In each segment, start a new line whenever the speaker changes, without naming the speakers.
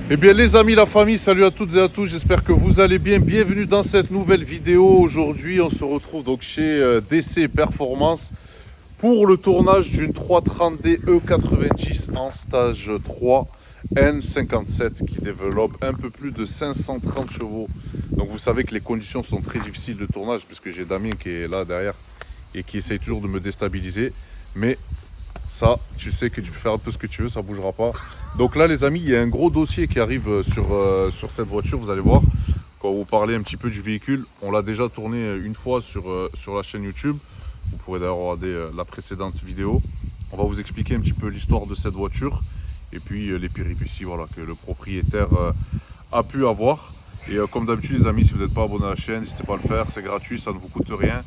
Eh bien les amis, la famille, salut à toutes et à tous, j'espère que vous allez bien. Bienvenue dans cette nouvelle vidéo. Aujourd'hui on se retrouve donc chez DC Performance pour le tournage d'une 330D E90 en stage 3 N57 qui développe un peu plus de 530 chevaux. Donc vous savez que les conditions sont très difficiles de tournage puisque j'ai Damien qui est là derrière et qui essaye toujours de me déstabiliser. Mais ça, tu sais que tu peux faire un peu ce que tu veux, ça ne bougera pas. Donc là les amis, il y a un gros dossier qui arrive sur cette voiture, vous allez voir. Quand vous parlez un petit peu du véhicule, on l'a déjà tourné une fois sur la chaîne YouTube. Vous pourrez d'ailleurs regarder la précédente vidéo. On va vous expliquer un petit peu l'histoire de cette voiture et puis les péripéties voilà, que le propriétaire a pu avoir. Et comme d'habitude les amis, si vous n'êtes pas abonné à la chaîne, n'hésitez pas à le faire, c'est gratuit, ça ne vous coûte rien.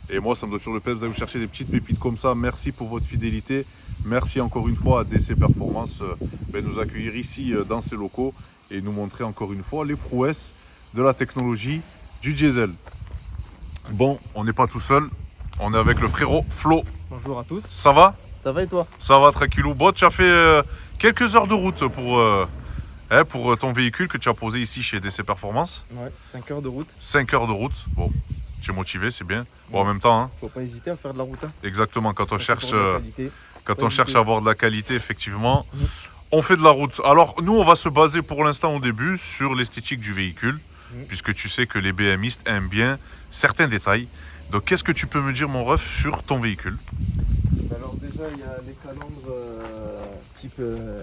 Et moi ça me donne toujours le plaisir, vous allez vous chercher des petites pépites comme ça. Merci pour votre fidélité. Merci encore une fois à DC Performance de nous accueillir ici dans ces locaux et nous montrer encore une fois les prouesses de la technologie du diesel. Bon, on n'est pas tout seul, on est avec le frérot Flo.
Bonjour à tous.
Ça va?
Ça va et toi?
Ça va tranquillou. Bon, tu as fait quelques heures de route pour ton véhicule que tu as posé ici chez DC Performance.
Ouais, 5 heures de route.
5 heures de route, bon, tu es motivé, c'est bien. Bon, en même temps, hein,
Faut pas hésiter à faire de la route. Hein.
exactement, quand on cherche... Quand
Pas
on cherche
hésiter.
à avoir de la qualité, effectivement, on fait de la route. Alors, nous, on va se baser pour l'instant au début sur l'esthétique du véhicule, puisque tu sais que les BMistes aiment bien certains détails. Donc, qu'est-ce que tu peux me dire, mon ref, sur ton véhicule?
Alors déjà, il y a les calandres type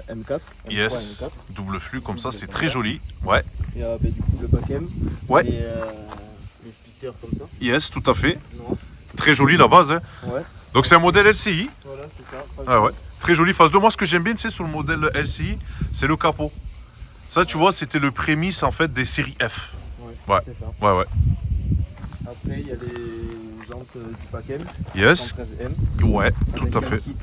M4. M3,
Yes,
M4.
double flux, comme ça,
Double
c'est
flux.
très joli. Ouais,
Il y a du coup le pack M.
Ouais.
Et les splitters comme ça.
yes, tout à fait.
Noir.
Très joli, la base. Hein.
Ouais,
Donc, c'est un modèle LCI.
voilà, c'est ça.
Ah ouais, très joli. Face de moi, ce que j'aime bien, tu sais, sur le modèle LCI, c'est le capot. Ça, tu vois, c'était le prémisse, en fait, des séries F.
Ouais,
Ouais.
c'est ça.
Ouais, ouais.
Après, il y a les jantes du pack M.
Yes,
113M.
ouais, tout
Avec
à
un
fait.
kit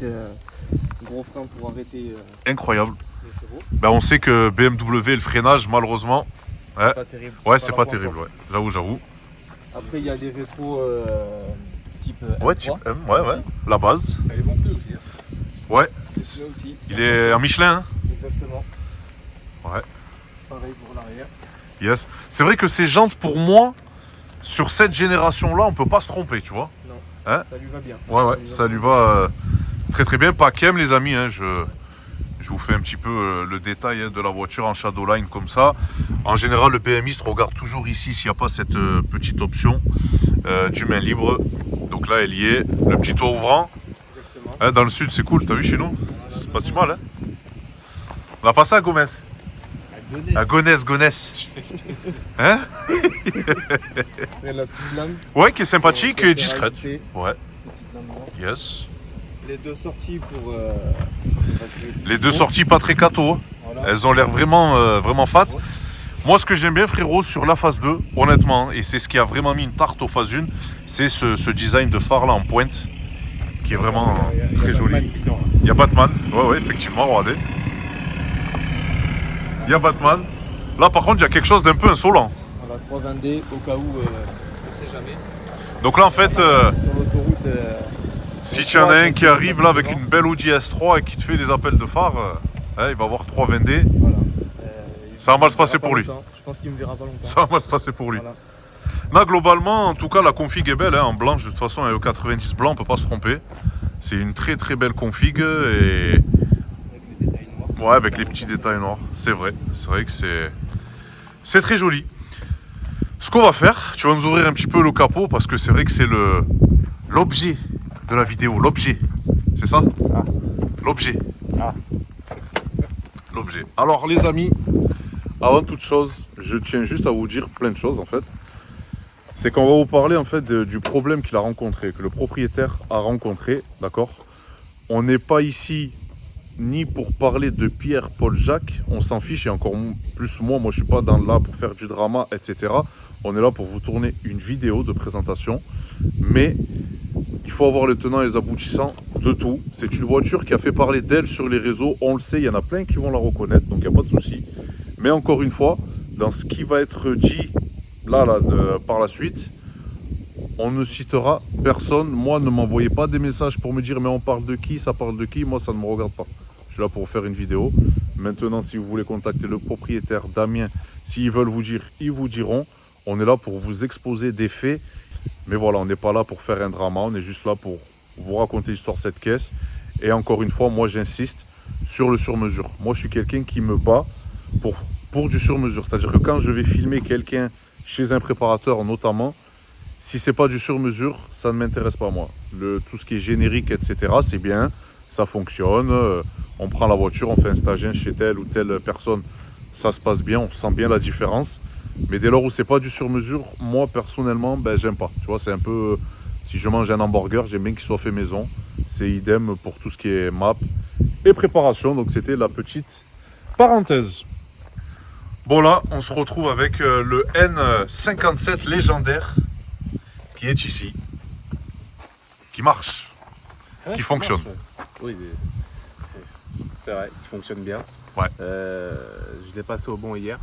gros frein pour arrêter
Incroyable.
les chevaux.
Ben, on sait que BMW, le freinage, malheureusement, ouais,
Pas terrible.
ouais c'est pas
la
terrible.
fois.
Ouais. J'avoue.
Après, il y a des rétros type
Ouais,
M3.
type M, ouais, ouais. La base.
Elle est bon pneus aussi. Hein.
Ouais.
Les pneus aussi.
Il est en Michelin. Hein.
Exactement.
Ouais.
Pareil pour l'arrière.
Yes. C'est vrai que ces jantes, pour moi, sur cette génération-là, on peut pas se tromper, tu vois.
Non.
Hein?
Ça lui va bien.
Ouais, ouais. Ça lui va très très bien. Pas qu'aime, les amis. Hein. Je vous fais un petit peu le détail hein, de la voiture en shadowline comme ça. En général, le BMiste regarde toujours ici s'il n'y a pas cette petite option du main libre. Donc là, elle y est. Le petit toit ouvrant.
Exactement.
Hein, dans le sud, c'est cool. T'as vu chez nous? C'est pas si mal. Hein, on a pas ça à Gomez. À Gonesse. Hein?
Et la petite lame.
Ouais, qui est sympathique
pour
et
faire
discrète.
rajouter
Ouais.
petite lame noire.
Yes.
Les deux sorties pour.
Les deux sorties pas très cato. Hein.
Voilà.
Elles ont l'air vraiment fat. Moi, ce que j'aime bien, frérot, sur la phase 2, honnêtement, et c'est ce qui a vraiment mis une tarte aux phases 1, c'est ce design de phare là en pointe, qui est vraiment très joli. Il y a Batman, ouais, effectivement, regardez. Il y a Batman. Là, par contre, il y a quelque chose d'un peu insolent.
Voilà, 320D au cas où on ne sait jamais.
Donc là, en fait,
Sur l'autoroute.
si tu en as un qui arrive là avec une belle Audi S3 et qui te fait des appels de phare, il va avoir 320D.
Voilà.
Ça va mal se
Il me
passer
verra
pour
pas
lui.
longtemps. Je pense qu'il me verra pas longtemps.
Ça va mal se passer pour lui.
Voilà.
Là, globalement, en tout cas, la config est belle. Hein, en blanche, de toute façon, un E90 blanc, on peut pas se tromper. C'est une très très belle config et
Avec les détails noirs.
ouais, avec les petits détails noirs. C'est vrai que c'est très joli. Ce qu'on va faire, tu vas nous ouvrir un petit peu le capot parce que c'est vrai que c'est l'objet de la vidéo. L'objet, c'est ça?
Ah.
L'objet.
Ah.
L'objet. Alors, les amis, avant toute chose, je tiens juste à vous dire plein de choses en fait. C'est qu'on va vous parler en fait du problème qu'il a rencontré, que le propriétaire a rencontré, d'accord? On n'est pas ici ni pour parler de Pierre, Paul, Jacques, on s'en fiche et encore plus moi je suis pas là pour faire du drama, etc. On est là pour vous tourner une vidéo de présentation, mais il faut avoir les tenants et les aboutissants de tout. C'est une voiture qui a fait parler d'elle sur les réseaux, on le sait, il y en a plein qui vont la reconnaître, donc il n'y a pas de souci. Mais encore une fois, dans ce qui va être dit par la suite, on ne citera personne. Moi, ne m'envoyez pas des messages pour me dire mais on parle de qui, ça parle de qui. Moi, ça ne me regarde pas. Je suis là pour faire une vidéo. Maintenant, si vous voulez contacter le propriétaire Damien, s'ils veulent vous dire, ils vous diront. On est là pour vous exposer des faits. Mais voilà, on n'est pas là pour faire un drama. On est juste là pour vous raconter l'histoire de cette caisse. Et encore une fois, moi j'insiste sur le sur-mesure. Moi je suis quelqu'un qui me bat pour du sur-mesure. C'est-à-dire que quand je vais filmer quelqu'un chez un préparateur notamment, si c'est pas du sur-mesure, ça ne m'intéresse pas moi. Tout ce qui est générique, etc., c'est bien, ça fonctionne. On prend la voiture, on fait un stage chez telle ou telle personne, ça se passe bien, on sent bien la différence. Mais dès lors où c'est pas du sur-mesure, moi personnellement, j'aime pas. Tu vois, c'est un peu, si je mange un hamburger, j'aime bien qu'il soit fait maison. C'est idem pour tout ce qui est map et préparation. Donc c'était la petite parenthèse. Bon là, on se retrouve avec le N57 légendaire qui est ici, qui marche, qui fonctionne.
Marche, ouais. Oui, c'est vrai, il fonctionne bien.
Ouais.
Je l'ai passé au bon hier.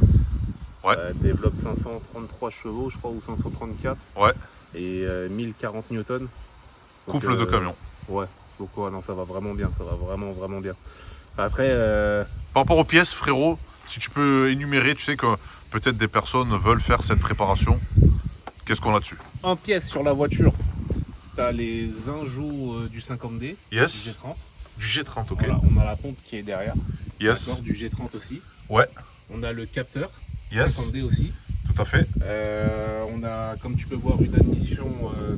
Ouais.
Développe 533 chevaux, je crois, ou 534.
Ouais.
Et 1040 newtons. Donc,
couple de camions.
Ouais. Donc ouais, non, ça va vraiment bien, ça va vraiment bien. Après,
par rapport aux pièces, frérot, si tu peux énumérer, tu sais que peut-être des personnes veulent faire cette préparation. Qu'est-ce qu'on a dessus?
En pièces sur la voiture, tu as les injouts du 50D,
Yes.
du G30.
Du G30, ok.
Voilà, on a la pompe qui est derrière.
Yes.
Du G30 aussi.
Ouais.
On a le capteur,
Yes.
50D aussi.
Tout à fait.
On a, comme tu peux voir, une admission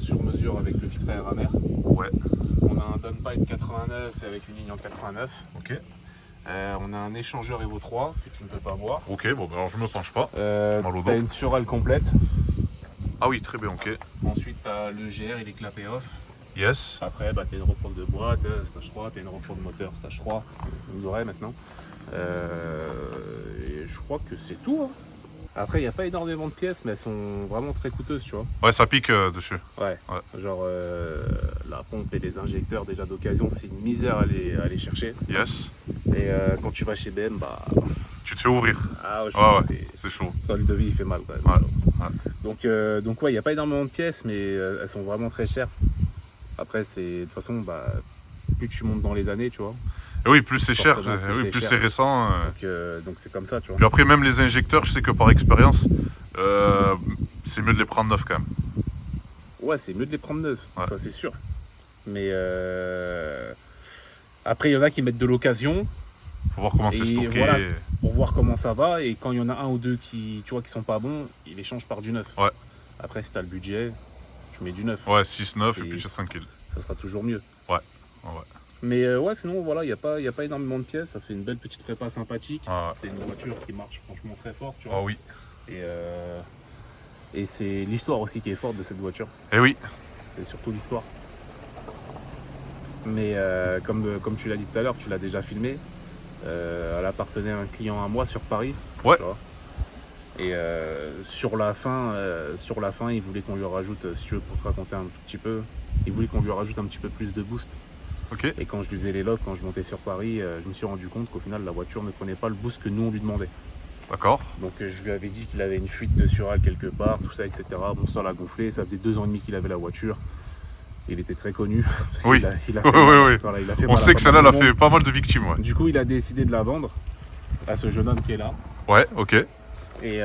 sur mesure avec le filtre à air à mer.
Ouais.
On a un downpipe 89 avec une ligne en 89.
Ok.
On a un échangeur Evo 3 que tu ne peux pas voir.
Ok, bon, alors je me penche pas.
Tu as une surale complète.
Ah oui, très bien, ok.
Ensuite, tu as le GR, il est clapé off.
Yes.
Après, tu as une reprendre de boîte, stage 3, tu as une reprendre de moteur, stage 3. Vous aurez maintenant. Et je crois que c'est tout. Hein. Après, il n'y a pas énormément de pièces, mais elles sont vraiment très coûteuses, tu vois.
Ouais, ça pique dessus.
Ouais. Genre la pompe et les injecteurs déjà d'occasion, c'est une misère à aller chercher.
Yes.
Et quand tu vas chez BM,
tu te fais ouvrir.
Ah ouais,
c'est chaud.
Le devis il fait mal quand même.
Ouais.
Donc ouais, il n'y a pas énormément de pièces, mais elles sont vraiment très chères. Après, de toute façon, plus tu montes dans les années, tu vois.
Et oui, plus c'est cher, plus
cher.
c'est récent.
Donc c'est comme ça, tu vois.
Puis après, même les injecteurs, je sais que par expérience, c'est mieux de les prendre neufs quand même.
Ouais, c'est mieux de les prendre neufs,
Ouais.
ça c'est sûr. Mais après, il y en a qui mettent de l'occasion.
Faut voir comment c'est stocké.
Voilà, pour voir comment ça va. Et quand il y en a un ou deux qui sont pas bons, ils les changent par du neuf.
Ouais.
Après, si tu as le budget, tu mets du neuf.
Ouais, 6-9 et puis tu es tranquille.
Ça sera toujours mieux.
Ouais.
Mais ouais, sinon, voilà, il n'y a pas énormément de pièces. Ça fait une belle petite prépa sympathique.
Ah ouais.
C'est une voiture qui marche franchement très fort, tu vois.
Ah oui.
Et c'est l'histoire aussi qui est forte de cette voiture.
Et oui.
C'est surtout l'histoire. Mais comme tu l'as dit tout à l'heure, tu l'as déjà filmé. Elle appartenait à un client à moi sur Paris.
Ouais.
Tu vois. Et sur la fin, il voulait qu'on lui rajoute, si tu veux pour te raconter un tout petit peu, il voulait qu'on lui rajoute un petit peu plus de boost.
Ok.
Et quand je lui faisais les logs, quand je montais sur Paris, je me suis rendu compte qu'au final la voiture ne prenait pas le boost que nous on lui demandait.
D'accord.
Donc je lui avais dit qu'il avait une fuite de surale quelque part, tout ça, etc. Bon, ça l'a gonflé, ça faisait 2 ans et demi qu'il avait la voiture. Il était très connu.
Oui.
Il a
Oui.
voilà, il a fait
On sait que celle-là, elle a fait pas mal de victimes. Ouais.
Du coup, il a décidé de la vendre à ce jeune homme qui est là.
Ouais, ok.
Et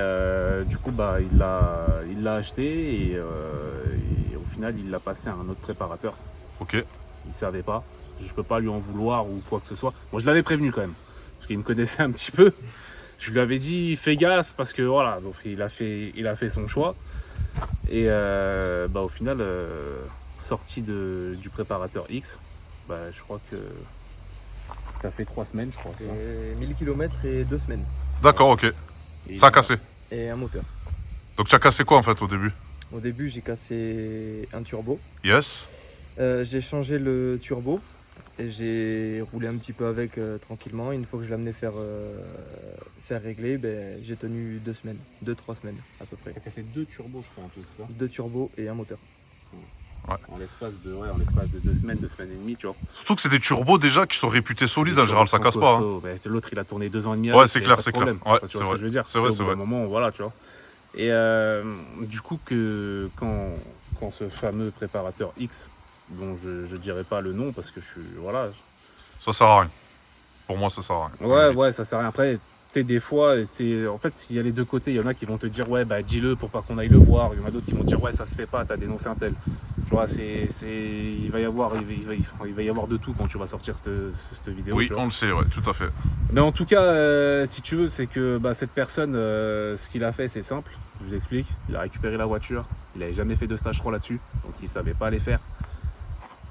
du coup, il l'a acheté et au final, il l'a passé à un autre préparateur.
Ok.
Il savait pas. Je peux pas lui en vouloir ou quoi que ce soit. Moi, je l'avais prévenu quand même, parce qu'il me connaissait un petit peu. Je lui avais dit, fais gaffe, parce que voilà, donc il a fait son choix. Et au final, sorti du préparateur X, je crois que tu as fait 3 semaines, je crois.
Et 1000 km et 2 semaines.
D'accord, ok.
Et
Ça a cassé.
Et un moteur.
Donc tu as cassé quoi en fait au début?
Au début, j'ai cassé un turbo.
Yes.
J'ai changé le turbo et j'ai roulé un petit peu avec tranquillement. Une fois que je l'ai amené faire régler, j'ai tenu 2 semaines, 2-3 semaines à peu près.
Tu as cassé 2 turbos, je crois, en tout, c'est ça?
2 turbos et un moteur.
Ouais.
En l'espace de 2 semaines, 2 semaines et demie, tu vois.
Surtout que c'est des turbos déjà qui sont réputés solides, en général ça casse pas. Hein.
L'autre il a tourné 2 ans et demi.
Ouais, c'est clair, c'est clair. Ouais,
enfin, tu
c'est
vois ce
vrai.
que je veux dire.
C'est vrai, c'est
Au bout
vrai.
d'un moment, voilà, tu vois. Et du coup, quand ce fameux préparateur X, dont je dirais pas le nom parce que voilà,
Ça sert à rien. Pour moi, ça sert à rien.
Ouais, ça sert à rien. Après, tu sais, des fois, en fait, s'il y a les deux côtés, il y en a qui vont te dire, ouais, bah dis-le pour pas qu'on aille le voir. Il y en a d'autres qui vont te dire, ouais, ça se fait pas, t'as dénoncé un tel. Tu vois, il va y avoir de tout quand tu vas sortir cette vidéo.
Oui,
tu vois.
on le sait, ouais, tout à fait.
Mais en tout cas, si tu veux, c'est que cette personne, ce qu'il a fait, c'est simple. Je vous explique. Il a récupéré la voiture. Il n'avait jamais fait de stage 3 là-dessus, donc il savait pas les faire.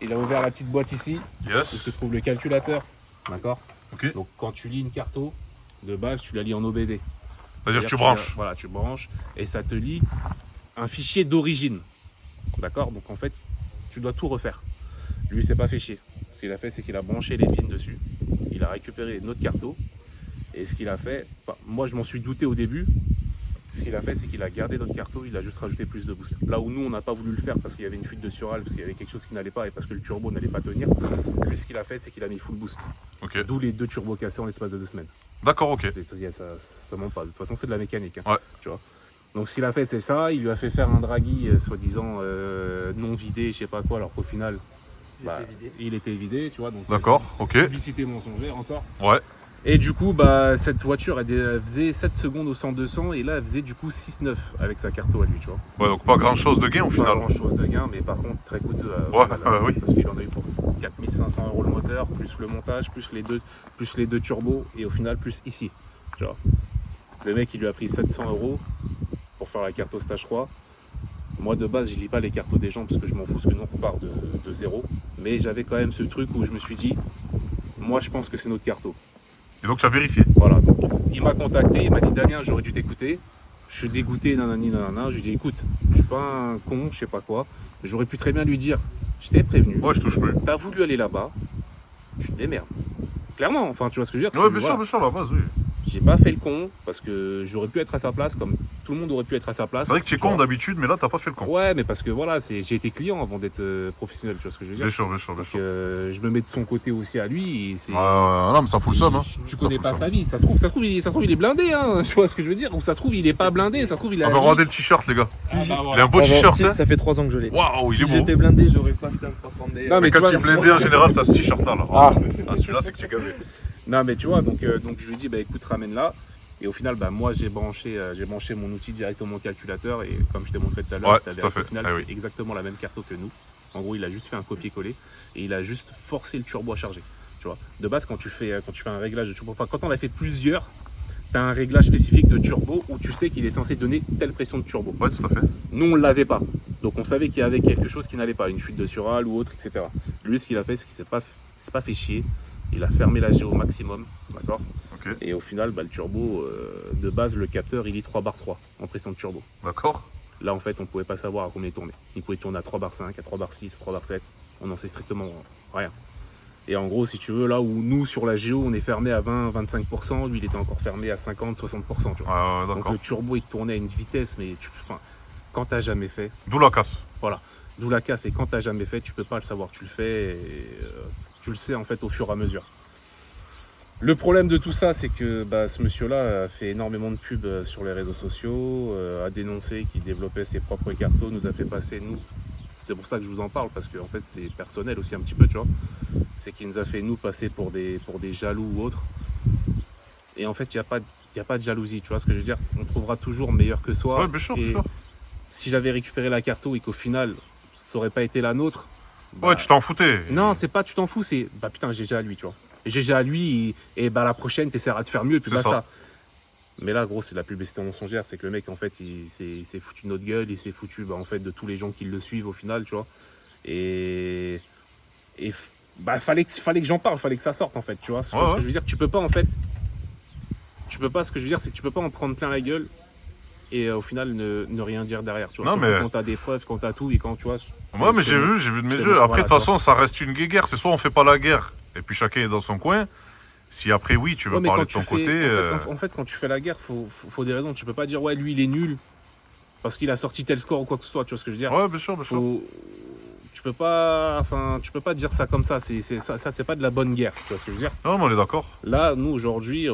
Il a ouvert la petite boîte ici, où
Yes.
se trouve le calculateur. D'accord.
Ok.
Donc quand tu lis une carto, de base, tu la lis en OBD.
C'est-à-dire que tu branches.
Voilà, tu branches et ça te lit un fichier d'origine. D'accord. Donc en fait, tu dois tout refaire. Lui, il s'est pas fait chier. Ce qu'il a fait, c'est qu'il a branché les pins dessus. Il a récupéré notre carto. Et ce qu'il a fait, moi je m'en suis douté au début. Ce qu'il a fait, c'est qu'il a gardé notre carto, il a juste rajouté plus de boost. Là où nous, on n'a pas voulu le faire parce qu'il y avait une fuite de sural, parce qu'il y avait quelque chose qui n'allait pas et parce que le turbo n'allait pas tenir. Lui, ce qu'il a fait, c'est qu'il a mis full boost.
Ok.
D'où les 2 turbos cassés en l'espace de 2 semaines.
D'accord, ok.
Ça ment pas. De toute façon, c'est de la mécanique. Hein,
Ouais.
Tu vois. Donc, ce qu'il a fait, c'est ça. Il lui a fait faire un draghi, soi-disant non vidé, je sais pas quoi, alors qu'au final, il était vidé, tu vois. Donc,
D'accord, ok.
publicité mensongère encore.
Ouais.
Et du coup, cette voiture, elle faisait 7 secondes au 100-200 et là, elle faisait du coup 6-9 avec sa carto à lui, tu vois.
Ouais, donc pas grand-chose de gain au
Pas
final.
grand chose de gain, mais par contre très coûteux.
Ouais, oui.
Parce qu'il en a eu pour 4500 € le moteur, plus le montage, plus les deux turbos et au final plus ici. Tu vois. Le mec, il lui a pris 700 € pour faire la carte au stage 3. Moi de base, je lis pas les cartes des gens parce que je m'en fous, parce que nous on part de zéro. Mais j'avais quand même ce truc où je me suis dit, moi je pense que c'est notre carto.
Et donc tu as vérifié.
Voilà, donc il m'a contacté, il m'a dit Damien, j'aurais dû t'écouter. Je suis dégoûté, nanani, nanana. Je lui ai dit écoute, je suis pas un con, je sais pas quoi. J'aurais pu très bien lui dire, je t'ai prévenu.
Ouais, je touche plus.
T'as voulu aller là-bas, tu te démerdes. Clairement, enfin tu vois ce que je veux dire.
Ouais,
Voilà.
bien sûr, la base, oui.
J'ai pas fait le con parce que j'aurais pu être à sa place comme tout le monde aurait pu être à sa place.
C'est vrai que tu es con d'habitude, mais là t'as pas fait le con.
Ouais, mais parce que voilà, j'ai été client avant d'être professionnel, tu vois ce que je veux dire.
Bien sûr.
Donc, je me mets de son côté aussi à lui. Et c'est...
Non, mais ça fout le somme. Hein.
Tu connais pas sa vie, ça se trouve, il est blindé, hein, tu vois ce que je veux dire. Ou ça se trouve, il est pas blindé, ça se trouve, il a.
Ah bah regardez le t-shirt, les gars. Il a un beau
Ah,
t-shirt, hein.
Ça fait 3 ans que je l'ai.
Waouh, il est
Si
beau.
j'étais blindé, j'aurais pas acheté un 330D.
Non, mais
Quand
tu
tu es
vois,
blindé en général, t'as ce t-shirt-là. Là.
Ah.
Celui-là, c'est que tu es gavé.
Non, mais tu vois, donc je lui dis, écoute, ramène-la. Et au final, moi, j'ai branché mon outil directement au calculateur. Et comme je t'ai montré tout à l'heure,
Ouais,
c'est-à-dire
tout à
qu'au
fait.
final,
Ah
c'est exactement la même carte que nous. En gros, il a juste fait un copier-coller et il a juste forcé le turbo à charger. Tu vois. De base, quand tu fais un réglage de turbo, enfin, quand on a fait plusieurs, tu as un réglage spécifique de turbo où tu sais qu'il est censé donner telle pression de turbo.
Ouais, tout à fait.
Nous, on ne l'avait pas. Donc, on savait qu'il y avait quelque chose qui n'allait pas, une fuite de sural ou autre, etc. Lui, ce qu'il a fait, c'est qu'il ne s'est pas fait chier. Il a fermé la géo au maximum, d'accord.
Ok.
Et au final, le turbo, de base, le capteur, il lit 3 bar 3 en pression de turbo.
D'accord.
Là, en fait, on ne pouvait pas savoir à combien il tournait. Il pouvait tourner à 3 bar 5, à 3 bar 6, à 3 bar 7. On n'en sait strictement rien. Et en gros, si tu veux, là où nous, sur la géo, on est fermé à 20-25%, lui, il était encore fermé à 50-60%. Tu vois. Donc
D'accord.
le turbo, il tournait à une vitesse, mais quand tu n'as jamais fait,
D'où la casse.
voilà. D'où la casse. Et quand tu n'as jamais fait, tu peux pas le savoir. Tu le fais et tu le sais, en fait, au fur et à mesure. Le problème de tout ça, c'est que ce monsieur-là a fait énormément de pubs sur les réseaux sociaux, a dénoncé qu'il développait ses propres cartos, nous a fait passer, nous. C'est pour ça que je vous en parle, parce que en fait, c'est personnel aussi un petit peu, tu vois. C'est qu'il nous a fait, nous, passer pour des jaloux ou autres. Et en fait, il n'y a pas de jalousie, tu vois ce que je veux dire. On trouvera toujours meilleur que soi.
Ouais, bien sûr,
Et
bien sûr.
si j'avais récupéré la carto et qu'au final, ça n'aurait pas été la nôtre.
Ouais, tu t'en foutais.
Non, c'est pas tu t'en fous, c'est putain, GG à lui, tu vois. GG à lui et la prochaine, t'essaieras de faire mieux et puis
C'est
basta.
ça.
Mais là, gros, c'est de la publicité mensongère, c'est que le mec, en fait, il s'est foutu de notre gueule, il s'est foutu, en fait, de tous les gens qui le suivent au final, tu vois. Et fallait que j'en parle, fallait que ça sorte, en fait, tu vois. Ce que je veux dire, tu peux pas, ce que je veux dire, c'est que tu peux pas en prendre plein la gueule et au final ne rien dire derrière, tu vois.
Non, mais
quand t'as des preuves, quand t'as tout et quand, tu vois.
Ouais, mais j'ai vu de mes yeux. Après, de toute façon, ça reste une guerre. C'est soit on fait pas la guerre et puis chacun est dans son coin. Si après, oui, tu veux
mais
parler
quand
de ton
tu fais-
côté.
En fait, quand tu fais la guerre, faut des raisons. Tu peux pas dire, ouais, lui, il est nul parce qu'il a sorti tel score ou quoi que ce soit, tu vois ce que je veux dire.
Ouais, bien sûr, bien sûr.
Tu peux pas dire ça comme ça. Ça, c'est pas de la bonne guerre, tu vois ce que je veux dire.
Non, mais on est d'accord.
Là, nous, aujourd'hui,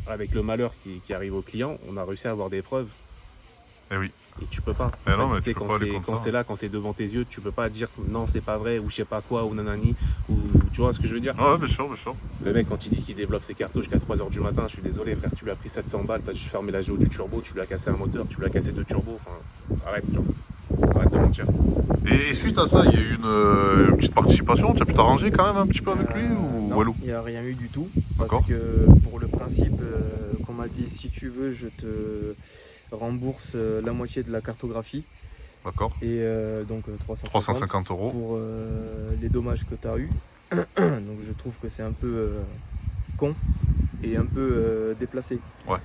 avec le malheur qui arrive au client, on a réussi à avoir des preuves.
Eh oui.
Et tu peux pas.
Eh non, mais
Tu sais,
tu peux pas aller contre
quand
ça.
c'est là, quand c'est devant tes yeux, tu peux pas dire non, c'est pas vrai, ou je sais pas quoi, ou nanani, ou tu vois ce que je veux dire.
Ouais, bien sûr, bien sûr.
Le mec, quand il dit qu'il développe ses cartouches jusqu'à 3h du matin, je suis désolé, frère, tu lui as pris 700 balles, t'as juste fermé la géo du turbo, tu lui as cassé un moteur, tu lui as cassé 2 turbos, enfin, arrête, genre. Arrête de mentir.
Et suite à ça, il y a eu une petite participation. Tu as pu t'arranger quand même un petit peu avec lui ou
Non,
Walou?
il n'y a rien eu du tout.
D'accord.
Parce que pour le principe qu'on m'a dit, si tu veux, je te rembourse la moitié de la cartographie.
D'accord.
Et donc 350
350 euros.
pour les dommages que tu as eus. Donc je trouve que c'est un peu con et un peu déplacé.
Ouais.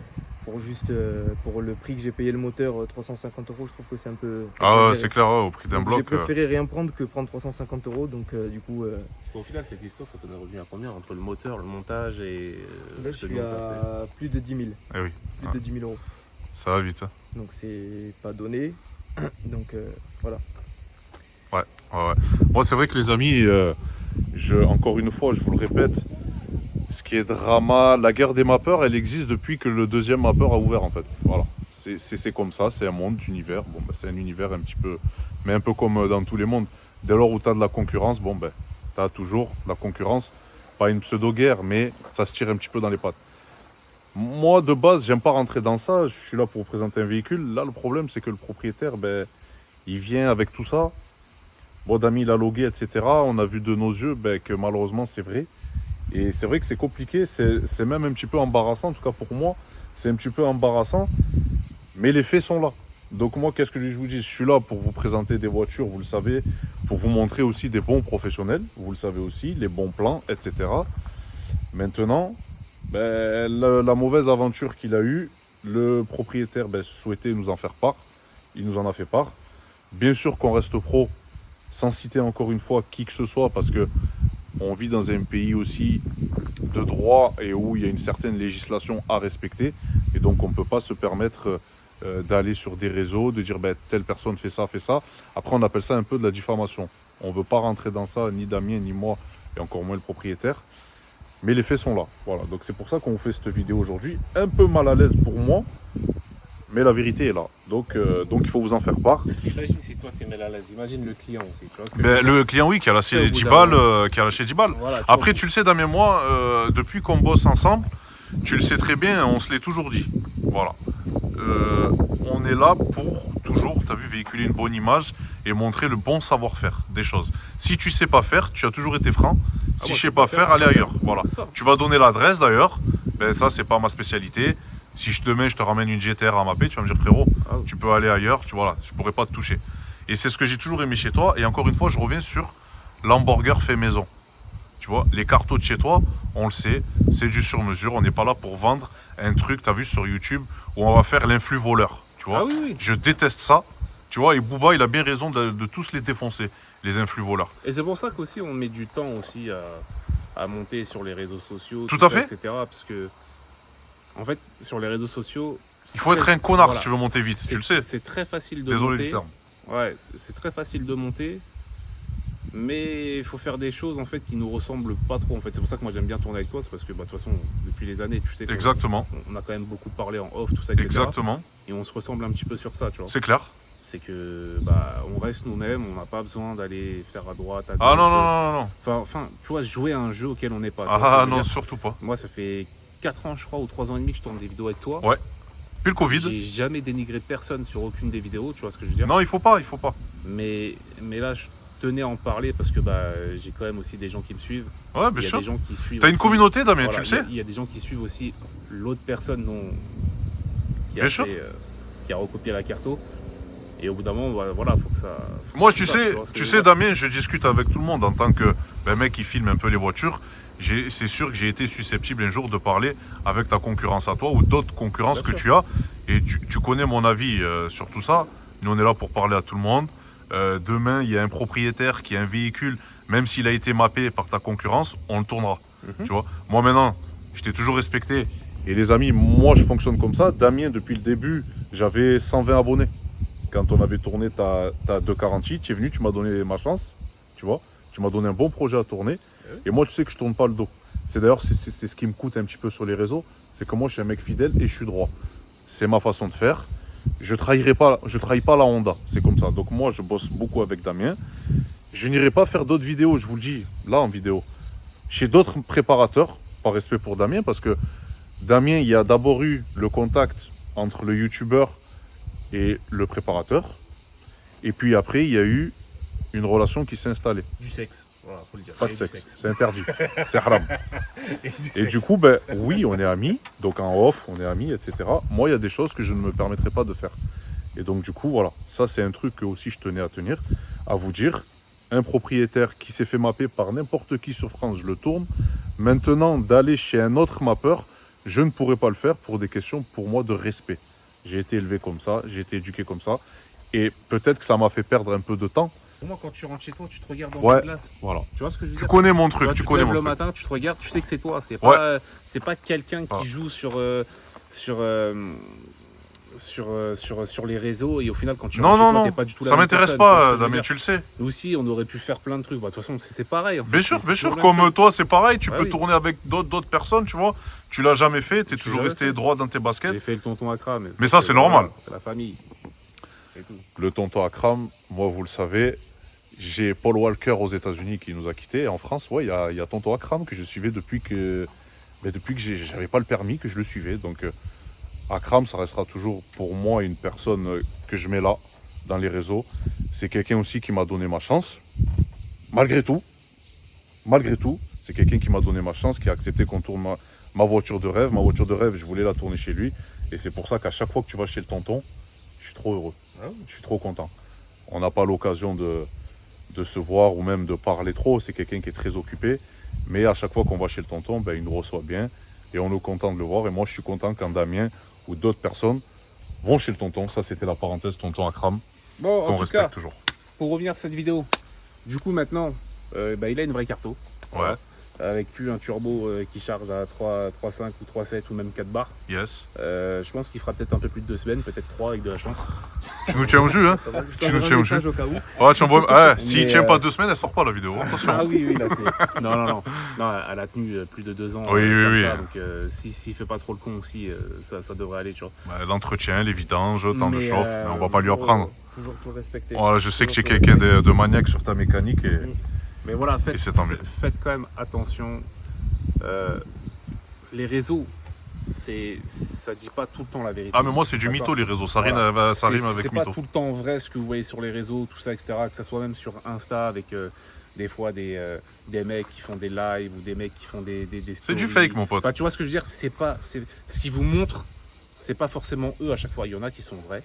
Pour le prix que j'ai payé le moteur, 350 euros, je trouve que c'est un peu.
Ah ouais,
exagéré.
c'est clair, ouais, au prix d'un
Donc,
bloc.
j'ai préféré rien prendre que prendre 350 euros. Donc du coup,
Parce qu'au final, cette histoire, ça t'en est revenu à combien entre le moteur, le montage et
là,
ce
je
que
suis
nous, t'as
à plus de 10 000.
Eh oui,
Plus
ouais.
de 10 000 euros.
Ça va vite. Hein.
Donc c'est pas donné. Donc voilà.
Ouais. Moi, c'est vrai que les amis, encore une fois, je vous le répète, ce qui est drama, la guerre des mappeurs, elle existe depuis que le deuxième mappeur a ouvert en fait. Voilà. C'est comme ça, c'est un monde d'univers. Bon, ben, c'est un univers un petit peu, mais un peu comme dans tous les mondes. Dès lors où tu as de la concurrence, bon, ben, tu as toujours la concurrence. Pas une pseudo-guerre, mais ça se tire un petit peu dans les pattes. Moi, de base, j'aime pas rentrer dans ça. Je suis là pour vous présenter un véhicule. Là, le problème, c'est que le propriétaire, ben, il vient avec tout ça. Bon, Dami, il a logué, etc. On a vu de nos yeux ben, que malheureusement, c'est vrai. Et c'est vrai que c'est compliqué. C'est même un petit peu embarrassant, en tout cas pour moi. C'est un petit peu embarrassant. Mais les faits sont là. Donc moi, qu'est-ce que je vous dis? Je suis là pour vous présenter des voitures, vous le savez, pour vous montrer aussi des bons professionnels, vous le savez aussi, les bons plans, etc. Maintenant, ben, la mauvaise aventure qu'il a eue, le propriétaire ben, souhaitait nous en faire part. Il nous en a fait part. Bien sûr qu'on reste pro, sans citer encore une fois qui que ce soit, parce que on vit dans un pays aussi de droit et où il y a une certaine législation à respecter. Et donc on ne peut pas se permettre d'aller sur des réseaux, de dire ben, telle personne fait ça, fait ça. Après on appelle ça un peu de la diffamation. On ne veut pas rentrer dans ça, ni Damien, ni moi, et encore moins le propriétaire. Mais les faits sont là. Voilà, donc c'est pour ça qu'on vous fait cette vidéo aujourd'hui. Un peu mal à l'aise pour moi, mais la vérité est là. Donc il faut vous en faire part.
Imagine si toi t'es mal à l'aise, imagine le client aussi. Tu vois ce que
Ben, le client, oui, qui a lâché 10 balles, qui a lâché 10 balles.
Voilà, tu
Après,
vois,
tu le sais, Damien et moi, depuis qu'on bosse ensemble, tu le sais très bien, on se l'est toujours dit. Voilà. On est là pour toujours, tu as vu, véhiculer une bonne image et montrer le bon savoir-faire des choses. Si tu sais pas faire, tu as toujours été franc. Si
moi,
je sais pas faire, allez ailleurs. Voilà.
c'est ça.
Tu vas donner l'adresse d'ailleurs. Ben, ça, c'est pas ma spécialité. Si demain je te ramène une GTR à mapper, tu vas me dire frérot,
Ah oui.
tu peux aller ailleurs, voilà, je pourrais pas te toucher. Et c'est ce que j'ai toujours aimé chez toi. Et encore une fois, je reviens sur l'hamburger fait maison. Tu vois, les cartos de chez toi, on le sait, c'est du sur-mesure. On n'est pas là pour vendre un truc, tu as vu sur YouTube, où on va faire l'influx voleur. Tu vois,
Ah oui, oui.
je déteste ça. Tu vois, et Booba, il a bien raison de tous les défoncer, les influx voleurs.
Et c'est pour ça qu'aussi on met du temps aussi à monter sur les réseaux sociaux,
Tout à
ça,
fait.
etc. Parce que, en fait, sur les réseaux sociaux.
Il faut être un connard
voilà.
si tu veux monter vite, tu le sais.
C'est très facile de
Désolé
monter.
du terme.
Ouais, c'est très facile de monter. Mais il faut faire des choses en fait qui nous ressemblent pas trop. En fait, c'est pour ça que moi j'aime bien tourner avec toi, c'est parce que bah, de toute façon, depuis les années, tu sais,
Exactement,
on a quand même beaucoup parlé en off, tout ça, etc.
exactement,
Et on se ressemble un petit peu sur ça, tu vois.
c'est clair.
C'est que bah on reste nous-mêmes, on n'a pas besoin d'aller faire à droite, à gauche.
Ah non, non, non, non.
Enfin, tu vois, jouer à un jeu auquel on n'est pas. Tu vois ce que
Ah
je veux
non,
dire.
surtout pas.
Moi, ça fait 4 ans, je crois, ou 3 ans et demi que je tourne des vidéos avec toi.
Ouais. Puis le Covid.
J'ai jamais dénigré personne sur aucune des vidéos, tu vois ce que je veux dire.
Non, il faut pas, il faut pas.
Mais là, je tenais à en parler parce que bah, j'ai quand même aussi des gens qui me suivent.
Ouais,
Il
bien
y a
sûr.
des gens qui suivent.
T'as une
aussi-
communauté, Damien,
voilà,
tu le sais.
Il y a des gens qui suivent aussi l'autre personne qui
Bien sûr.
qui a recopié la carto. Et au bout d'un moment, voilà, faut que ça.
Moi,
faut
tu
que ça,
sais,
vois ce que
tu
je
sais,
veux dire.
Damien, je discute avec tout le monde en tant que mec qui filme un peu les voitures. C'est sûr que j'ai été susceptible un jour de parler avec ta concurrence à toi ou d'autres concurrences
Bien
que
sûr.
tu as. Et tu connais mon avis sur tout ça. Nous, on est là pour parler à tout le monde. Demain, il y a un propriétaire qui a un véhicule, même s'il a été mappé par ta concurrence, on le tournera.
Mhm.
Tu vois. Moi, maintenant, je t'ai toujours respecté. Et les amis, moi, je fonctionne comme ça. Damien, depuis le début, j'avais 120 abonnés. Quand on avait tourné ta 248, tu es venu, tu m'as donné ma chance, tu vois. Tu m'as donné un bon projet à tourner. Et moi, tu sais que je tourne pas le dos. C'est d'ailleurs c'est ce qui me coûte un petit peu sur les réseaux. C'est que moi, je suis un mec fidèle et je suis droit. C'est ma façon de faire. je trahis pas la Honda. C'est comme ça. Donc moi, je bosse beaucoup avec Damien. Je n'irai pas faire d'autres vidéos, je vous le dis, là en vidéo. Chez d'autres préparateurs, par respect pour Damien, parce que Damien, il y a d'abord eu le contact entre le youtubeur et le préparateur. Et puis après, il y a eu une relation qui s'est installée.
Du sexe, voilà, faut le dire.
Pas de
Et
sexe,
du sexe.
c'est interdit. C'est haram. Et du coup, ben, oui, on est amis. Donc en off, on est amis, etc. Moi, il y a des choses que je ne me permettrai pas de faire. Et donc du coup, voilà. Ça, c'est un truc que aussi je tenais à vous dire. Un propriétaire qui s'est fait mapper par n'importe qui sur France, je le tourne. Maintenant, d'aller chez un autre mappeur, je ne pourrais pas le faire pour des questions, pour moi, de respect. J'ai été élevé comme ça, j'ai été éduqué comme ça. Et peut-être que ça m'a fait perdre un peu de temps.
Pour moi, quand tu rentres chez toi, tu te regardes dans
Ouais,
la glace.
voilà.
Tu vois ce que je veux
Tu
dire?
connais mon truc,
Toi,
tu
te
connais
lèves
mon
le
truc.
matin, tu te regardes, tu sais que c'est toi. C'est
Ouais.
pas quelqu'un qui
Ah.
joue sur les réseaux et au final quand tu
Non,
rentres
non,
chez toi,
non,
t'es pas du tout la
ça
même
m'intéresse
personne, tu vois ce
pas,
que je veux
Damien,
dire.
tu le sais.
Nous aussi, on aurait pu faire plein de trucs. Bah, de toute façon, c'est pareil. En fait.
Bien sûr,
C'est toujours le même
comme
truc.
toi, c'est pareil, tu
Ouais,
peux
oui.
tourner avec d'autres personnes, tu vois. Tu l'as jamais fait, tu es
Tu
toujours
l'as
resté
fait.
droit dans tes baskets.
J'ai fait le tonton Accra.
Mais ça, c'est normal.
C'est la famille. Et tout.
Le tonton Akram, moi, vous le savez, j'ai Paul Walker aux États-Unis qui nous a quittés. Et en France, ouais, il y a tonton Akram que je suivais depuis que j'avais pas le permis, que je le suivais. Donc, Akram, ça restera toujours pour moi une personne que je mets là, dans les réseaux. C'est quelqu'un aussi qui m'a donné ma chance. Malgré tout, c'est quelqu'un qui m'a donné ma chance, qui a accepté qu'on tourne ma voiture de rêve. Ma voiture de rêve, je voulais la tourner chez lui. Et c'est pour ça qu'à chaque fois que tu vas chez le tonton, je suis trop heureux. Je suis trop content. On n'a pas l'occasion de se voir ou même de parler trop. C'est quelqu'un qui est très occupé. Mais à chaque fois qu'on va chez le tonton, ben, il nous reçoit bien. Et on est content de le voir. Et moi, je suis content quand Damien ou d'autres personnes vont chez le tonton. Ça, c'était la parenthèse tonton Akram,
Bon,
qu'on
en tout cas,
respecte toujours.
pour revenir à cette vidéo, du coup maintenant, il a une vraie carto.
Ouais,
Avec plus un turbo qui charge à 3.5 ou 3.7 ou même 4 bars.
yes.
Je pense qu'il fera peut-être un peu plus de 2 semaines, peut-être 3 avec de la chance.
Tu nous tiens au jus, hein?
Je
nous tiens au jus.
au cas où.
Ouais, tu envoies... s'il
Mais,
tient pas 2 semaines, elle sort pas la vidéo. Attention.
Ah oui, là c'est. Non, elle a tenu plus de 2 ans.
Oui,
comme
oui,
ça,
oui.
donc s'il fait pas trop le con aussi, ça devrait aller, tu vois.
Bah, l'entretien, les vidanges, temps de
Mais,
chauffe, mais on va pas lui apprendre.
Toujours tout respecter.
Voilà, je sais que tu es quelqu'un de maniaque sur ta mécanique
Mais voilà,
et c'est tant mieux.
faites quand même attention. Les réseaux, ça dit pas tout le temps la vérité.
Ah, mais moi, c'est du mytho, les réseaux. Ça rime avec
C'est pas
mytho.
tout le temps vrai ce que vous voyez sur les réseaux, tout ça, etc. Que ce soit même sur Insta avec des fois des mecs qui font des lives ou des mecs qui font des
C'est du
stories.
fake, mon pote.
Enfin, tu vois ce que je veux dire, ce qu'ils vous montrent, c'est pas forcément eux à chaque fois. Il y en a qui sont vrais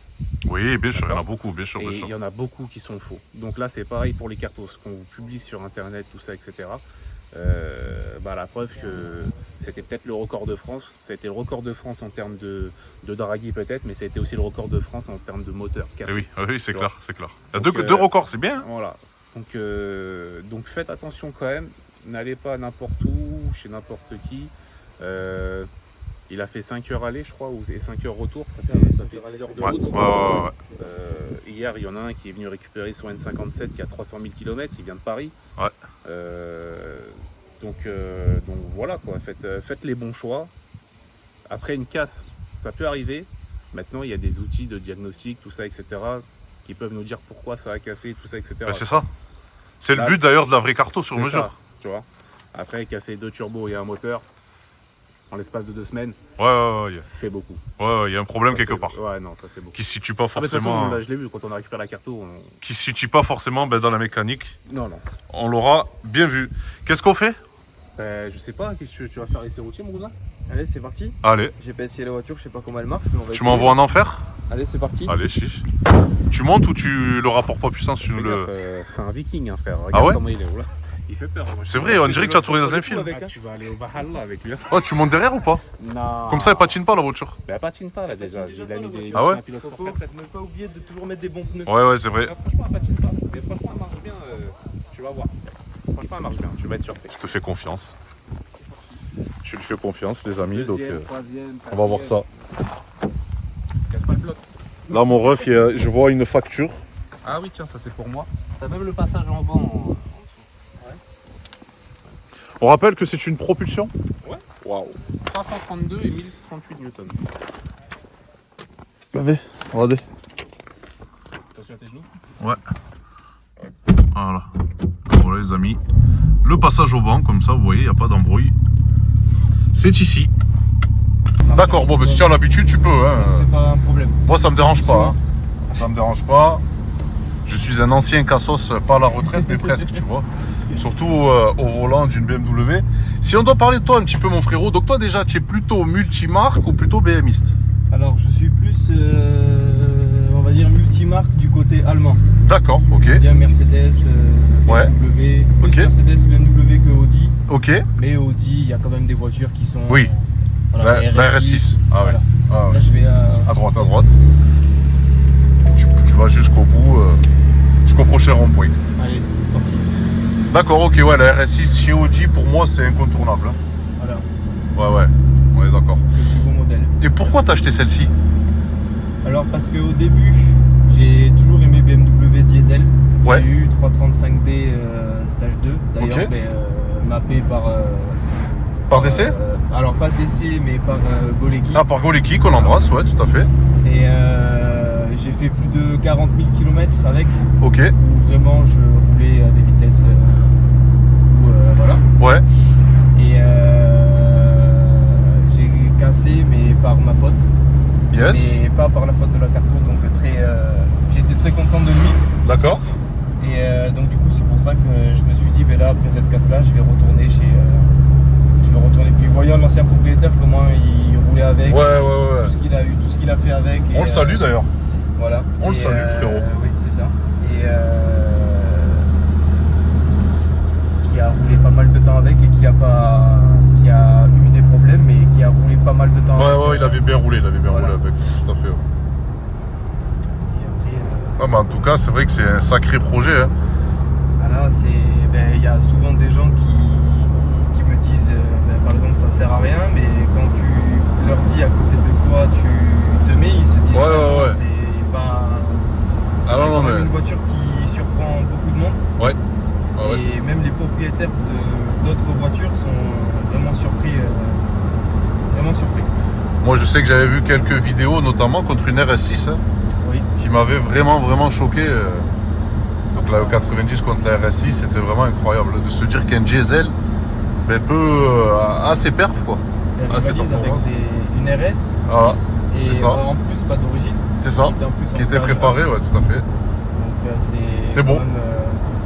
Oui, bien sûr, il y en a beaucoup, bien sûr,
et
bien
il
sûr.
y en a beaucoup qui sont faux. Donc là, c'est pareil pour les cartos. Ce qu'on vous publie sur Internet, tout ça, etc. La preuve que c'était peut-être le record de France. Ça a été le record de France en termes de draghi peut-être, mais ça a été aussi le record de France en termes de moteur.
Eh oui, c'est
Tu
clair, c'est clair. Il y a
Donc,
deux records, c'est bien.
Voilà. Donc faites attention quand même. N'allez pas n'importe où, chez n'importe qui. Il a fait 5 heures aller, je crois, et 5 heures retour. Ça fait 10 heures de
Ouais,
route.
ouais.
Hier, il y en a un qui est venu récupérer son N57 qui a 300 000 km. Il vient de Paris.
Ouais.
Donc voilà, quoi. Faites les bons choix. Après une casse, ça peut arriver. Maintenant, il y a des outils de diagnostic, tout ça, etc., qui peuvent nous dire pourquoi ça a cassé, tout ça, etc.
Ben, c'est ça. C'est le
Là,
but d'ailleurs de la vraie carto sur
C'est
mesure.
ça, tu vois. Après, casser 2 turbos et un moteur en l'espace de 2 semaines,
Ouais,
c'est beaucoup.
il y a un problème
Ça
quelque
fait-
part.
Ouais, non, ça fait beaucoup.
Qui se situe pas
Ah, mais de toute
forcément,
façon, là, je l'ai vu quand on a récupéré la carto.
qui se situe pas forcément dans la mécanique.
Non.
On l'aura bien vu. Qu'est-ce qu'on fait?
Je sais pas, qu'est-ce que tu vas faire essai routier, mon cousin?
Allez, c'est parti.
Allez,
J'ai pas essayé la voiture, je sais pas comment elle marche. Mais on va
tu
essayer.
m'envoies en enfer?
Allez, c'est parti.
Allez, chiche. Tu montes ou tu le rapportes pas puissance, tu nous
Fais
le...
gaffe, c'est un viking, hein, frère.
Ah
Regarde
ouais
comment il est. Là. Il fait peur. Moi,
C'est vrai, on dirait que tu as tourné dans un film.
Tu vas aller au Valhalla avec lui.
Oh, tu montes derrière ou pas?
Non.
Comme ça, elle patine pas la voiture.
Mais elle patine pas là déjà. Il a mis des.
Ah ouais
un pilote
Faut
sport quatre.
ne pas oublier de toujours mettre des bons pneus.
Ouais, c'est vrai.
Franchement, elle patine pas. Mais franchement, elle marche bien. Tu vas voir. Franchement, elle marche bien. Tu vas être surpris.
Je te fais confiance. Je lui fais confiance, les amis. Donc,
Troisième,
on va voir ça.
Casse pas le bloc.
Là, mon ref, je vois une facture.
Ah oui, tiens, ça c'est pour moi. T'as même le passage en bas.
On rappelle que c'est une propulsion.
Ouais.
Waouh.
532 et 1038 newtons.
L'avez. Regardez.
Attention à tes genoux.
Ouais. Voilà. Voilà les amis. Le passage au banc, comme ça, vous voyez, il n'y a pas d'embrouille. C'est ici. D'accord, bon, si tu as l'habitude, tu peux. Hein.
C'est pas un problème.
Moi, ça me dérange pas. Hein. Ça me dérange pas. Je suis un ancien cassos, pas à la retraite, mais presque, tu vois. Surtout au volant d'une BMW. Si on doit parler de toi un petit peu, mon frérot, donc toi déjà, tu es plutôt multimarque ou plutôt BMiste?
Alors, je suis plus, on va dire, multimarque du côté allemand.
D'accord, ok.
Bien Mercedes,
Ouais.
BMW, plus
Ok.
Mercedes, BMW que Audi.
Ok.
Mais Audi, il y a quand même des voitures qui sont...
Oui.
Voilà,
La RS6. Ah
voilà.
ouais. Ah ouais.
Là, je vais
À droite, à droite. Tu vas jusqu'au bout, jusqu'au prochain rond-point.
Allez, c'est parti.
D'accord, ok, ouais, la RS6 chez Audi, pour moi, c'est incontournable. Hein.
Voilà,
Ouais, d'accord.
le plus beau modèle.
Et pourquoi t'as acheté celle-ci?
Alors, parce qu'au début, j'ai toujours aimé BMW diesel.
Ouais.
J'ai eu 335D stage 2. D'ailleurs,
Ok.
mappé par...
Par DC?
Alors, pas DC, mais par Golecki.
Ah, par Golecki, qu'on embrasse, ouais, tout à fait.
Et j'ai fait plus de 40 000 km avec,
Ok,
où vraiment je roulais à des vitesses voilà.
ouais,
Et j'ai cassé, mais par ma faute,
yes,
mais pas par la faute de la carto, donc j'étais très content de lui.
d'accord.
Et donc du coup c'est pour ça que je me suis dit, ben là après cette casse là, je vais retourner puis voyant l'ancien propriétaire comment il roulait avec,
Ouais.
tout ce qu'il a eu, tout ce qu'il a fait avec.
On le salue d'ailleurs.
Voilà.
On le salue, frérot.
Oui, c'est ça. Et qui a roulé pas mal de temps avec et qui a eu des problèmes, mais qui a roulé pas mal de temps avec.
Ouais, il avait bien roulé,
Voilà.
avec, tout à fait. Ouais.
Et après,
Ah, bah, en tout cas, c'est vrai que c'est un sacré projet. Hein.
voilà, il y a souvent des gens qui me disent, par exemple, ça sert à rien, mais quand tu leur dis à côté de quoi tu te mets, ils se disent,
Ouais.
c'est pas.
Ah
C'est
non,
quand même
mais.
une voiture qui surprend beaucoup de monde.
Ouais. Ah, ouais.
Et même les propriétaires d'autres voitures sont vraiment surpris.
Moi, je sais que j'avais vu quelques vidéos, notamment contre une RS6, hein,
Oui.
qui m'avait vraiment choqué. Donc la 90 contre la RS6, c'était vraiment incroyable de se dire qu'un diesel peut a ses perfs, quoi.
Elle
Ah, c'est
rivalise avec
performance.
une RS 6
Ah,
et
c'est ça.
en plus pas d'origine.
C'est ça.
Qui était en plus en
Qui était
stage
préparé,
1.
ouais, tout à fait.
Donc
C'est
quand
bon.
même,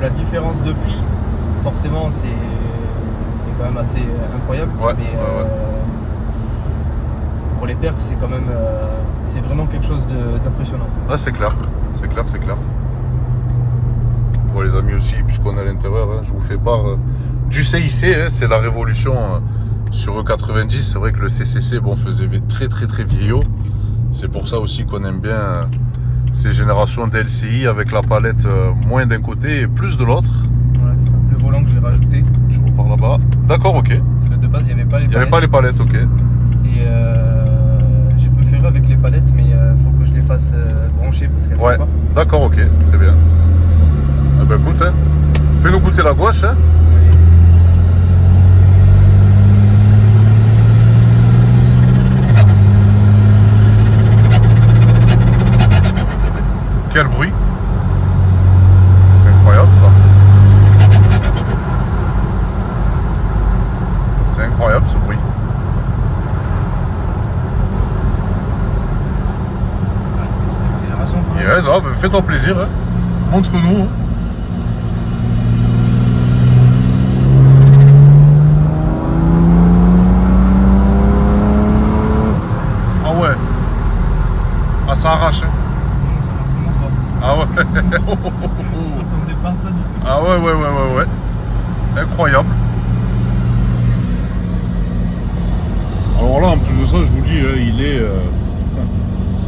la différence de prix, forcément, c'est quand même assez incroyable.
Ouais,
Mais
ouais.
pour les perfs, c'est quand même c'est vraiment quelque chose d'impressionnant.
Ah, c'est clair. Bon, les amis aussi, puisqu'on est à l'intérieur, hein, je vous fais part du CIC, hein, c'est la révolution sur E90. C'est vrai que le CCC faisait très vieillot. C'est pour ça aussi qu'on aime bien ces générations d'LCI avec la palette moins d'un côté et plus de l'autre.
Voilà, c'est ça. Le volant que j'ai rajouté,
Je repars là-bas. D'accord, ok.
parce que de base, il n'y avait pas les
Il n'y avait
palettes.
pas les palettes, ok.
Et j'ai préféré avec les palettes, mais il faut que je les fasse brancher parce qu'elles ne
Ouais,
pas.
d'accord, ok, très bien. Ah ben écoute, hein, fais-nous goûter la gouache. Hein. Quel bruit! C'est incroyable ça! C'est incroyable ce bruit!
Petite accélération quand même.
Yes, fais-toi plaisir, hein. Montre-nous. Hein. Ah ouais! Ah, ça arrache, hein.
Non, ça marche vraiment fort.
Ah ouais!
Je m'attendais pas à ça du tout.
Ah ouais. Incroyable. Alors là, en plus de ça, je vous dis, il est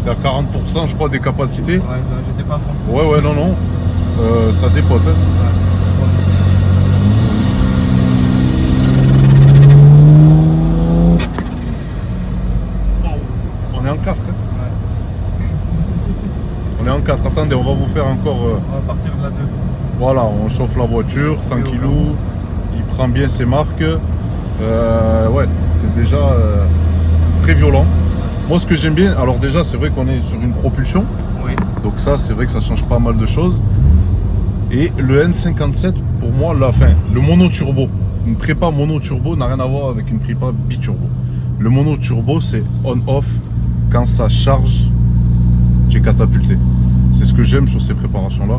c'était à 40%, je crois, des capacités.
Ouais, non, j'étais pas à fond.
Ouais, non. Ça dépote. Hein.
Ouais, je prends ici.
On est en 4. Hein.
Ouais.
On est en 4. Attendez, on va vous faire encore.
On va partir de la 2.
Voilà, on chauffe la voiture, tranquillou. Il prend bien ses marques. Ouais, c'est déjà très violent. Moi, ce que j'aime bien, alors déjà, c'est vrai qu'on est sur une propulsion.
Oui.
Donc ça, c'est vrai que ça change pas mal de choses. Et le N57, pour moi, le mono-turbo. Une prépa mono-turbo n'a rien à voir avec une prépa biturbo. Le mono-turbo, c'est on-off. Quand ça charge, j'ai catapulté. C'est ce que j'aime sur ces préparations-là.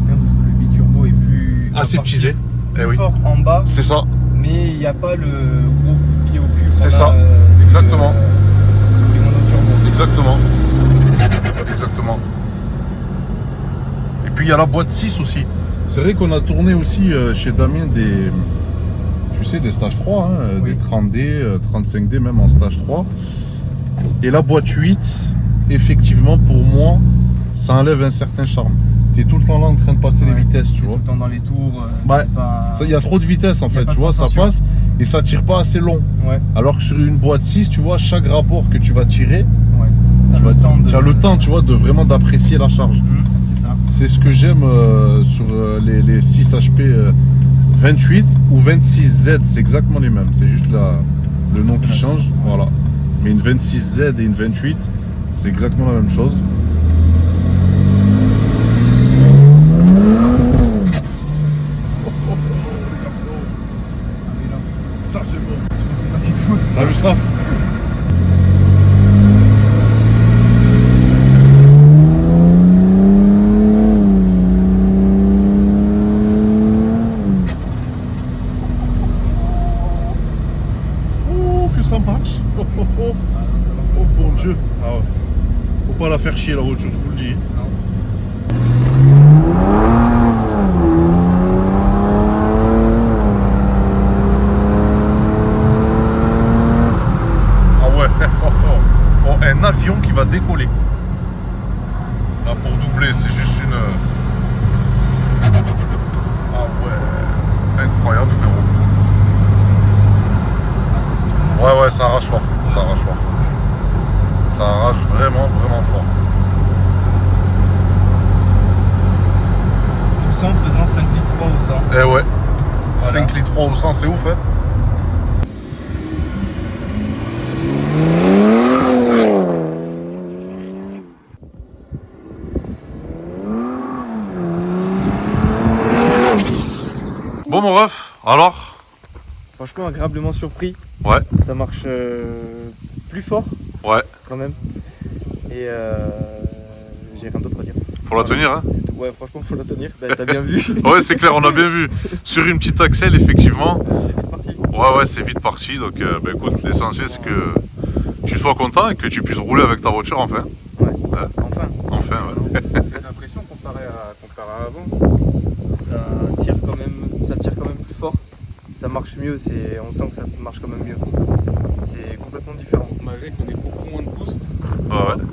Bien parce que le biturbo est plus
Aseptisé.
plus
Eh oui.
fort en bas,
C'est ça,
mais il n'y a pas le gros coup de pied au cul.
C'est
qu'on
ça.
a,
Exactement.
Du monoturbo.
exactement. Exactement. Et puis il y a la boîte 6 aussi. C'est vrai qu'on a tourné aussi chez Damien des stages 3, hein,
Oui.
des 30D, 35D même en stage 3. Et la boîte 8, effectivement, pour moi, ça enlève un certain charme. Tu es tout le temps là en train de passer les
Ouais,
vitesses, tu
c'est
vois.
tout le temps dans les tours.
Ouais.
C'est pas-
Il y a trop de vitesse en
Y a
fait,
pas
tu
de
vois, ça
sensation.
passe et ça tire pas assez long.
Ouais,
Alors que sur une boîte 6, tu vois, chaque rapport que tu vas tirer,
ouais. T'as
tu
le temps de...
as le temps, tu vois, de vraiment d'apprécier la charge.
C'est ça.
C'est ce que j'aime sur les 6 HP 28 ou 26Z, c'est exactement les mêmes. C'est juste le nom qui change. Voilà. Mais une 26Z et une 28, c'est exactement la même chose. Ça c'est bon.
Je pensais pas du tout.
T'as vu ça? Oh, que ça marche! Oh, oh, oh. Oh, bon Dieu! Ah ouais. Faut pas la faire chier la voiture, je vous le dis.
Non.
Ah ouais, oh, un avion qui va décoller. Là pour doubler, c'est juste une. Ah ouais, incroyable frérot. Ouais, ça arrache fort, ça arrache fort. Ça arrache vraiment, vraiment fort.
Tout ça en faisant 5 litres 3 au 100.
Eh ouais,
Voilà.
5 litres 3 au 100, c'est ouf hein. Bon mon ref, alors?
Franchement, agréablement surpris.
Ouais.
Ça marche plus fort
Ouais,
quand même. Et j'ai rien d'autre à dire.
faut la tenir hein.
Ouais, franchement, faut la tenir. Bah, t'as bien vu.
Ouais, c'est clair, on a bien vu. Sur une petite axelle, effectivement.
C'est parti.
Ouais, c'est vite parti. Donc, bah, écoute, l'essentiel, c'est que tu sois content et que tu puisses rouler avec ta voiture enfin.
Ouais.
Ouais.
Enfin.
Enfin, ouais.
J'ai l'impression comparé à avant.
Ça tire quand même plus fort. Ça marche mieux. On sent que ça marche quand même mieux. C'est complètement différent.
Malgré qu'on ait beaucoup moins de boost,
Ouais,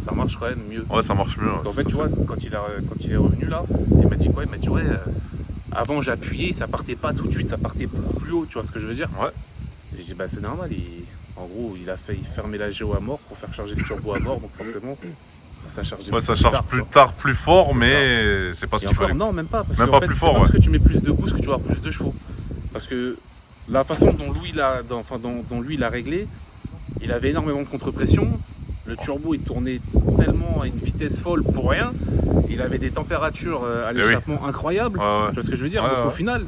ça marche quand même mieux.
ouais, ça marche mieux.
En fait, tu vois, quand il est revenu là, il m'a dit quoi? Il m'a dit ouais, avant j'appuyais, ça partait pas tout de suite, ça partait beaucoup plus haut, tu vois ce que je veux dire?
Ouais.
Et j'ai dit bah c'est normal, en gros il a fait fermer la géo à mort pour faire charger le turbo à mort, donc forcément ça charge
Ouais, ça charge plus tard, plus fort, mais c'est pas ce
Et
qu'il
encore,
fallait.
non, même pas, parce
Même
que
pas
en fait,
plus
c'est
fort,
pas
ouais.
parce que tu mets plus de boost que tu vas avoir plus de chevaux. Parce que la façon dont lui il a réglé, il avait énormément de contre-pression. Le turbo il tournait tellement à une vitesse folle pour rien. Il avait des températures à
oui.
l'échappement incroyables.
Ouais, ouais.
Tu vois ce que je veux dire?
Ouais,
Donc
ouais.
au final,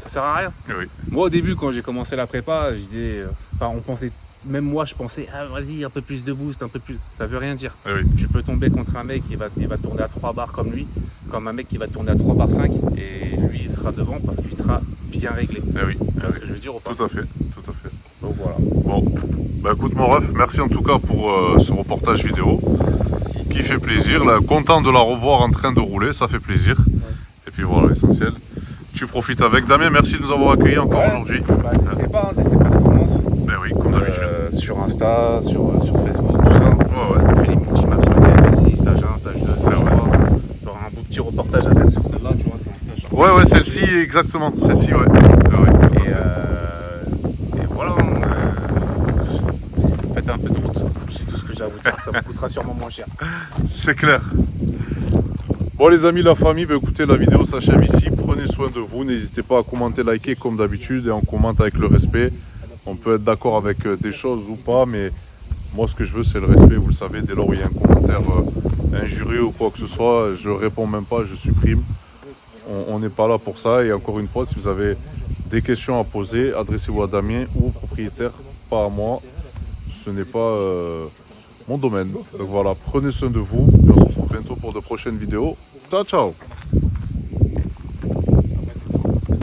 ça sert à rien.
Eh oui.
Moi au début quand j'ai commencé la prépa, je disais, on pensait, même moi je pensais, ah vas-y un peu plus de boost, un peu plus. Ça veut rien dire.
Eh oui.
Tu peux tomber contre un mec qui va tourner à 3 bars comme lui, comme un mec qui va tourner à 3 bars 5 et lui il sera devant parce qu'il sera bien réglé.
Eh oui.
Tu vois ce que je veux dire ou pas?
Tout à fait, tout à fait.
Donc voilà.
Bon, bah écoute mon ref, merci en tout cas pour ce reportage vidéo qui fait plaisir. Là, content de la revoir en train de rouler, ça fait plaisir. Et puis voilà l'essentiel. Tu profites avec. Damien, merci de nous avoir accueillis encore aujourd'hui.
Bah, n'hésitez pas, d'essayer performance.
Ben oui, comme d'habitude.
Sur Insta, sur Facebook, tout ça.
Ouais.
On fait des petits maps aussi, stage 1, stage 2,
C'est
stage
vrai.
3. Tu auras un beau petit reportage à faire sur celle-là, tu vois, c'est un stage.
Ouais, celle-ci, exactement. Celle-ci, ouais. Ouais.
Et voilà, faites un peu de route, c'est tout ce que j'ai à vous dire, ça vous coûtera sûrement moins cher.
C'est clair. Bon les amis, la famille, bah, écoutez, la vidéo s'achève ici. Prenez soin de vous. N'hésitez pas à commenter, liker comme d'habitude et on commente avec le respect. On peut être d'accord avec des choses ou pas, mais Moi, ce que je veux, c'est le respect, vous le savez. Dès lors où il y a un commentaire injurieux ou quoi que ce soit, je réponds même pas, je supprime. On n'est pas là pour ça. Et encore une fois, si vous avez des questions à poser, adressez-vous à Damien ou au propriétaire, pas à moi. Ce n'est pas mon domaine. Donc voilà, prenez soin de vous. Et on se retrouve bientôt pour de prochaines vidéos. Ciao, ciao!